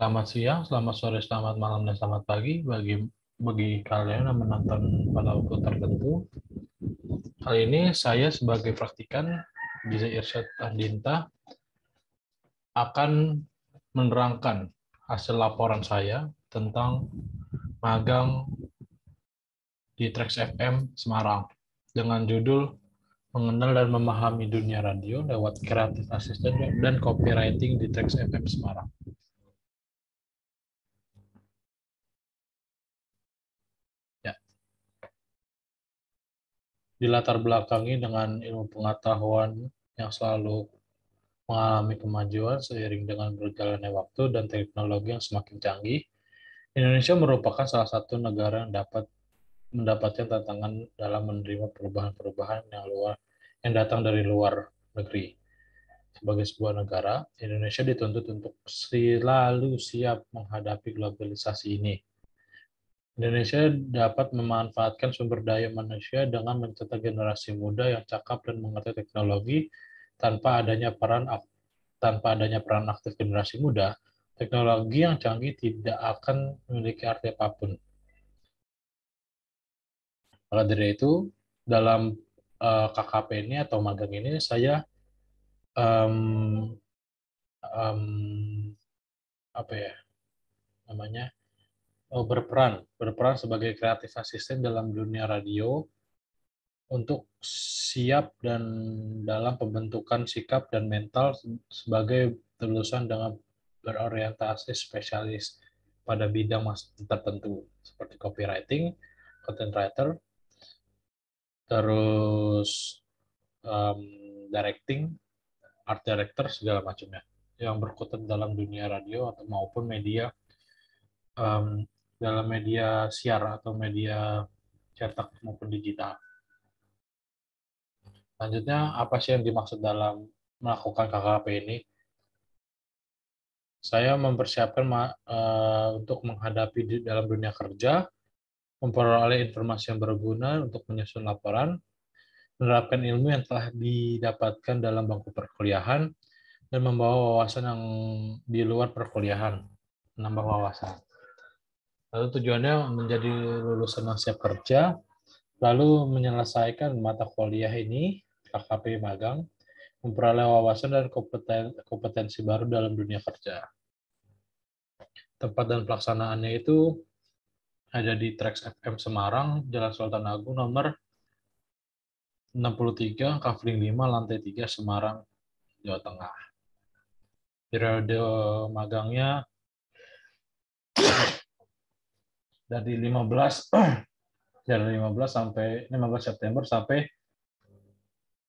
Selamat siang, selamat sore, selamat malam, dan selamat pagi bagi kalian yang menonton pada waktu tertentu. Kali ini saya sebagai praktikan Diza Irsyad Andinta akan menerangkan hasil laporan saya tentang magang di Trax FM Semarang dengan judul Mengenal dan Memahami Dunia Radio lewat Creative Assistant dan Copywriting di Trax FM Semarang. Ya. Dilatar belakangi dengan ilmu pengetahuan yang selalu mengalami kemajuan seiring dengan berjalannya waktu dan teknologi yang semakin canggih. Indonesia merupakan salah satu negara yang dapat mendapatkan tantangan dalam menerima perubahan-perubahan yang datang dari luar negeri. Sebagai sebuah negara, Indonesia dituntut untuk selalu siap menghadapi globalisasi ini. Indonesia dapat memanfaatkan sumber daya manusia dengan mencetak generasi muda yang cakap dan mengerti teknologi tanpa adanya peran aktif generasi muda, teknologi yang canggih tidak akan memiliki arti apapun. Maka dari itu, dalam KKP ini atau magang ini, saya um, um, apa ya namanya berperan sebagai kreatif asisten dalam dunia radio untuk siap dan dalam pembentukan sikap dan mental sebagai lulusan dengan berorientasi spesialis pada bidang tertentu seperti copywriting, content writer, terus um, directing, art director segala macamnya yang berkutat dalam dunia radio atau maupun media um, dalam media siar atau media cetak maupun digital. Selanjutnya, apa sih yang dimaksud dalam melakukan KKP ini? Saya mempersiapkan untuk menghadapi dalam dunia kerja, memperoleh informasi yang berguna untuk menyusun laporan, menerapkan ilmu yang telah didapatkan dalam bangku perkuliahan, dan membawa wawasan yang di luar perkuliahan, menambah wawasan. Lalu tujuannya menjadi lulusan yang siap kerja, lalu menyelesaikan mata kuliah ini, KKP magang, memperoleh wawasan dan kompetensi baru dalam dunia kerja. Tempat dan pelaksanaannya itu ada di Trax FM Semarang, Jalan Sultan Agung nomor 63, Kafling 5, lantai 3, Semarang, Jawa Tengah. Periode magangnya dari 15 sampai 15 September sampai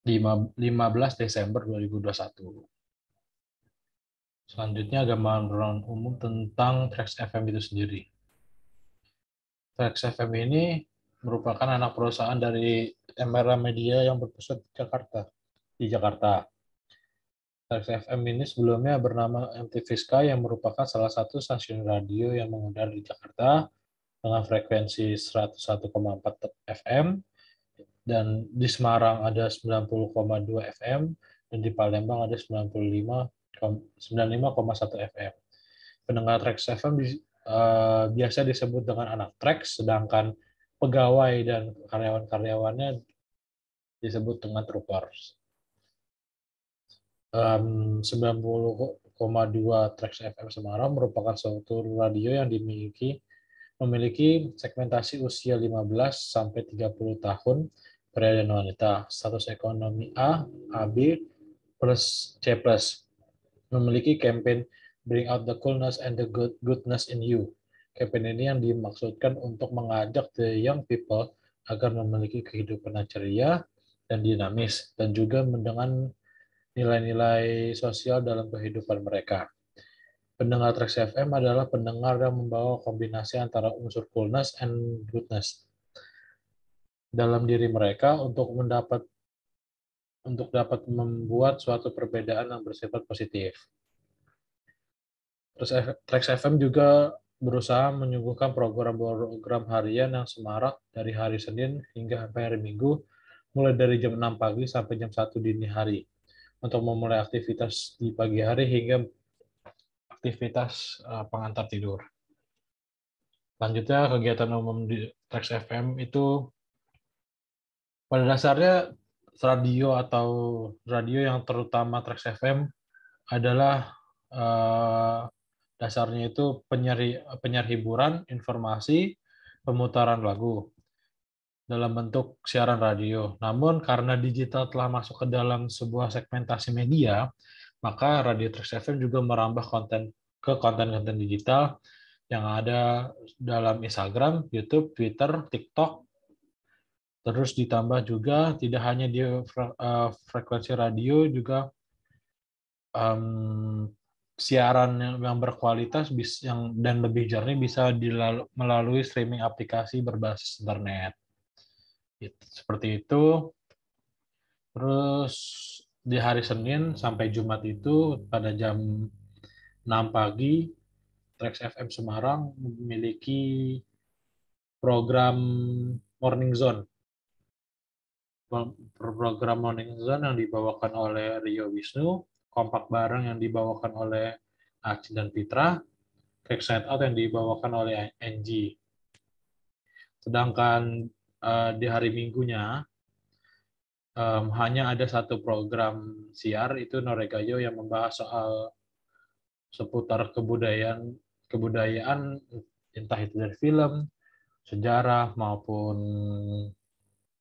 15 Desember 2021. Selanjutnya gambaran umum tentang Trax FM itu sendiri. Trax FM ini merupakan anak perusahaan dari Emera Media yang berpusat di Jakarta. Trax FM ini sebelumnya bernama MTV Sky yang merupakan salah satu stasiun radio yang mengudara di Jakarta dengan frekuensi 101,4 FM, dan di Semarang ada 90,2 FM, dan di Palembang ada 95,1 FM. Pendengar Trax FM biasa disebut dengan anak Trax, sedangkan pegawai dan karyawan-karyawannya disebut dengan troopers. 90,2 Trax FM Semarang merupakan suatu radio yang memiliki segmentasi usia 15 sampai 30 tahun, pria dan wanita, status ekonomi A, AB, plus C+. Memiliki campaign Bring Out the Coolness and the Goodness in You. Campaign ini yang dimaksudkan untuk mengajak the young people agar memiliki kehidupan yang ceria dan dinamis, dan juga dengan nilai-nilai sosial dalam kehidupan mereka. Pendengar Trax FM adalah pendengar yang membawa kombinasi antara unsur coolness and goodness dalam diri mereka untuk dapat membuat suatu perbedaan yang bersifat positif. Terus Trax FM juga berusaha menyuguhkan program-program harian yang semarak dari hari Senin hingga sampai hari Minggu, mulai dari jam 6 pagi sampai jam 1 dini hari, untuk memulai aktivitas di pagi hari hingga beraktivitas pengantar tidur. Selanjutnya, kegiatan umum di Trax FM itu pada dasarnya radio yang terutama Trax FM adalah dasarnya itu penyiar hiburan, informasi, pemutaran lagu dalam bentuk siaran radio. Namun karena digital telah masuk ke dalam sebuah segmentasi media, maka Radio Trax FM juga merambah ke konten-konten digital yang ada dalam Instagram, YouTube, Twitter, TikTok. Terus ditambah juga tidak hanya di frekuensi radio, juga siaran yang berkualitas dan lebih jernih bisa melalui streaming aplikasi berbasis internet. Seperti itu. Terus di hari Senin sampai Jumat itu pada jam 6 pagi, Trax FM Semarang memiliki program Morning Zone. Program Morning Zone yang dibawakan oleh Rio Wisnu, Kompak Bareng yang dibawakan oleh Aci dan Fitra, Trax Night Out yang dibawakan oleh NG. Sedangkan di hari Minggunya hanya ada satu program siar, itu Noregayo, yang membahas soal seputar kebudayaan entah itu dari film, sejarah maupun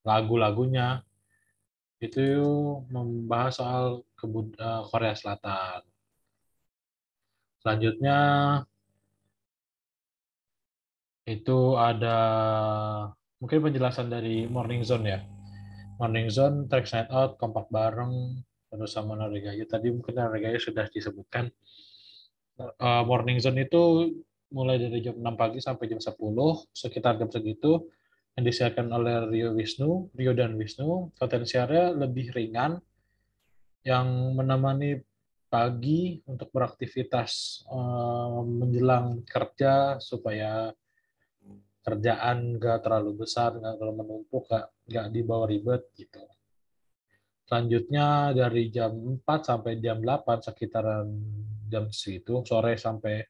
lagu-lagunya, itu membahas soal Korea Selatan. Selanjutnya itu ada mungkin penjelasan dari Morning Zone ya. Morning Zone, Trax Night Out, Kompak Bareng, terus sama Noregayo. Tadi mungkin Noregayo sudah disebutkan. Morning Zone itu mulai dari jam 6 pagi sampai jam 10, sekitar jam segitu, yang disiarkan oleh Rio dan Wisnu. Konten siarnya lebih ringan, yang menemani pagi untuk beraktivitas menjelang kerja, supaya kerjaan nggak terlalu besar, nggak terlalu menumpuk, nggak dibawa ribet gitu. Selanjutnya dari jam 4 sampai jam 8, sekitaran jam segitu, sore sampai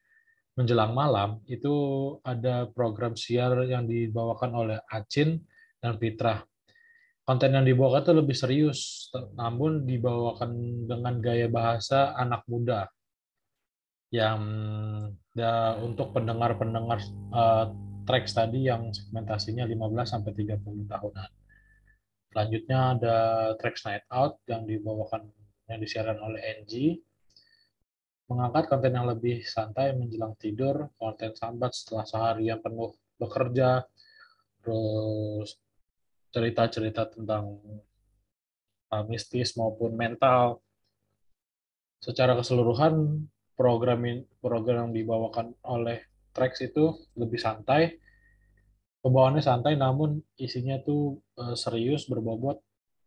menjelang malam, itu ada program siar yang dibawakan oleh Acin dan Fitra. Konten yang dibawakan itu lebih serius, namun dibawakan dengan gaya bahasa anak muda, yang untuk pendengar-pendengar Trax tadi yang segmentasinya 15 sampai 30 tahunan. Selanjutnya ada Trax Night Out yang disiarkan oleh NG, mengangkat konten yang lebih santai menjelang tidur, konten sambat setelah seharian penuh bekerja, terus cerita-cerita tentang mistis maupun mental. Secara keseluruhan, program yang dibawakan oleh Trax itu lebih santai, pembawaannya santai, namun isinya tuh serius, berbobot,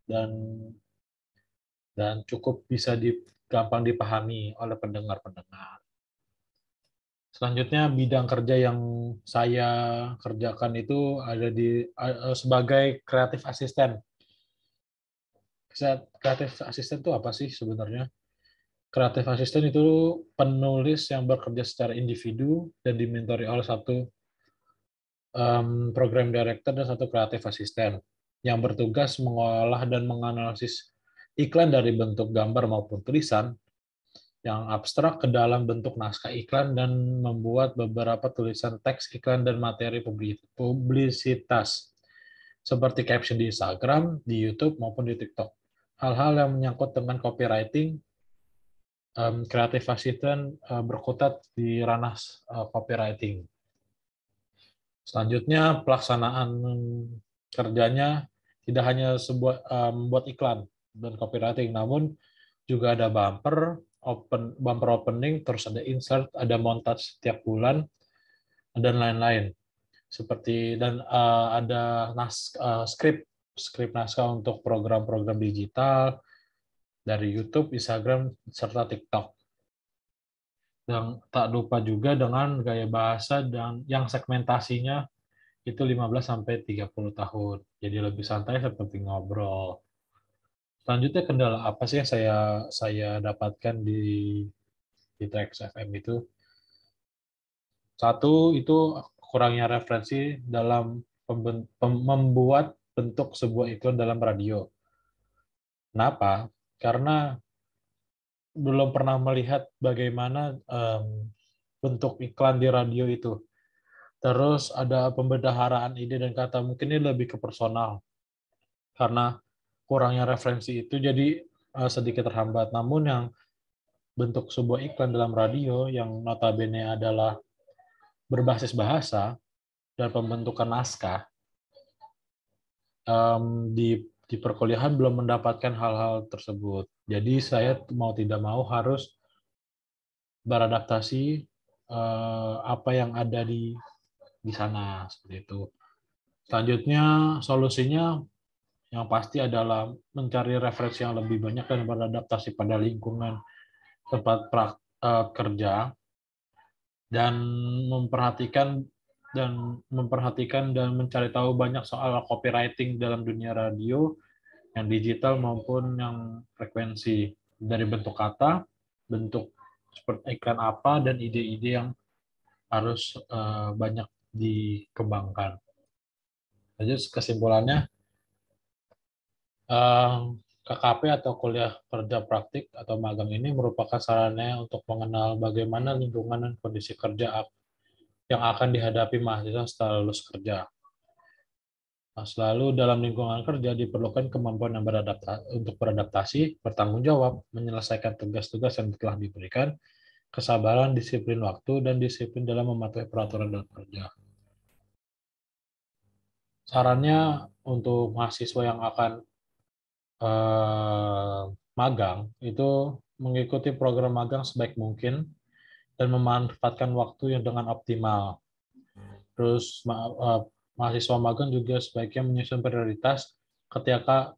dan cukup bisa gampang dipahami oleh pendengar-pendengar. Selanjutnya, bidang kerja yang saya kerjakan itu ada sebagai kreatif asisten. Kreatif asisten itu apa sih sebenarnya? Kreatif asisten itu penulis yang bekerja secara individu dan dimentori oleh satu program director dan satu kreatif asisten yang bertugas mengolah dan menganalisis iklan dari bentuk gambar maupun tulisan yang abstrak ke dalam bentuk naskah iklan, dan membuat beberapa tulisan teks iklan dan materi publisitas seperti caption di Instagram, di YouTube, maupun di TikTok. Hal-hal yang menyangkut dengan copywriting, kreatif asisten berkutat di ranah copywriting. Selanjutnya, pelaksanaan kerjanya tidak hanya membuat iklan dan copywriting, namun juga ada bumper opening, terus ada insert, ada montage setiap bulan, dan lain-lain. Ada skrip naskah untuk program-program digital dari YouTube, Instagram, serta TikTok. Dan tak lupa juga dengan gaya bahasa dan yang segmentasinya itu 15 sampai 30 tahun. Jadi lebih santai seperti ngobrol. Selanjutnya, kendala apa sih yang saya dapatkan di Trax FM itu? Satu itu kurangnya referensi dalam membuat bentuk sebuah iklan dalam radio. Kenapa? Karena belum pernah melihat bagaimana bentuk iklan di radio itu. Terus ada pembedaharaan ide dan kata, mungkin ini lebih ke personal. Karena kurangnya referensi itu jadi sedikit terhambat. Namun yang bentuk sebuah iklan dalam radio yang notabene adalah berbasis bahasa dan pembentukan naskah, di perkuliahan belum mendapatkan hal-hal tersebut. Jadi saya mau tidak mau harus beradaptasi apa yang ada di sana seperti itu. Selanjutnya solusinya yang pasti adalah mencari referensi yang lebih banyak dan beradaptasi pada lingkungan tempat kerja dan memperhatikan dan mencari tahu banyak soal copywriting dalam dunia radio yang digital maupun yang frekuensi, dari bentuk kata, bentuk seperti iklan apa, dan ide-ide yang harus banyak dikembangkan. Jadi kesimpulannya, KKP atau kuliah kerja praktik atau magang ini merupakan sarana untuk mengenal bagaimana lingkungan dan kondisi kerja yang akan dihadapi mahasiswa setelah lulus kerja. Nah, selalu dalam lingkungan kerja diperlukan kemampuan yang untuk beradaptasi, bertanggung jawab, menyelesaikan tugas-tugas yang telah diberikan, kesabaran, disiplin waktu, dan disiplin dalam mematuhi peraturan dalam kerja. Sarannya untuk mahasiswa yang akan magang, itu mengikuti program magang sebaik mungkin dan memanfaatkan waktu yang dengan optimal. Terus mahasiswa magang juga sebaiknya menyusun prioritas ketika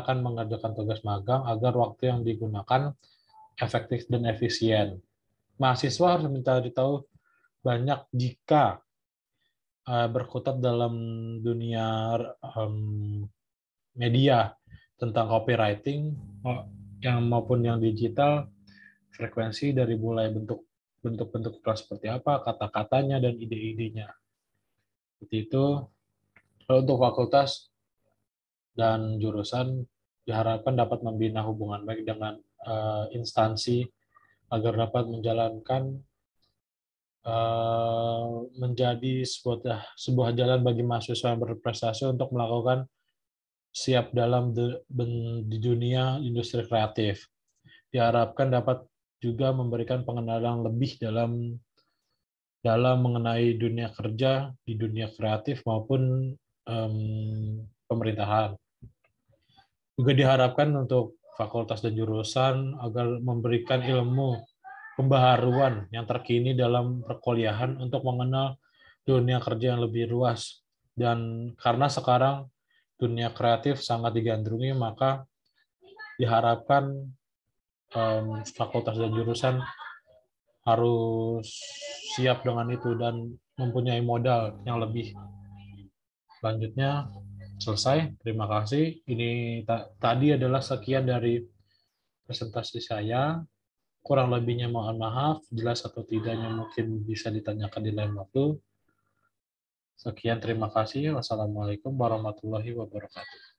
akan mengerjakan tugas magang agar waktu yang digunakan efektif dan efisien. Mahasiswa harus mencari tahu banyak jika berkutat dalam dunia media tentang copywriting yang maupun yang digital, frekuensi dari mulai bentuk-bentuk iklan seperti apa, kata-katanya, dan ide-idenya. Seperti itu. Kalau untuk fakultas dan jurusan diharapkan dapat membina hubungan baik dengan instansi agar dapat menjadi sebuah jalan bagi mahasiswa yang berprestasi untuk melakukan siap dalam di dunia industri kreatif. Diharapkan dapat juga memberikan pengenalan lebih dalam mengenai dunia kerja di dunia kreatif maupun pemerintahan. Juga diharapkan untuk fakultas dan jurusan agar memberikan ilmu pembaharuan yang terkini dalam perkuliahan untuk mengenal dunia kerja yang lebih luas. Dan karena sekarang dunia kreatif sangat digandrungi, maka diharapkan fakultas dan jurusan harus siap dengan itu dan mempunyai modal yang lebih. Selanjutnya selesai. Terima kasih. Ini tadi adalah sekian dari presentasi saya. Kurang lebihnya mohon maaf. Jelas atau tidaknya mungkin bisa ditanyakan di lain waktu. Sekian, terima kasih. Wassalamualaikum warahmatullahi wabarakatuh.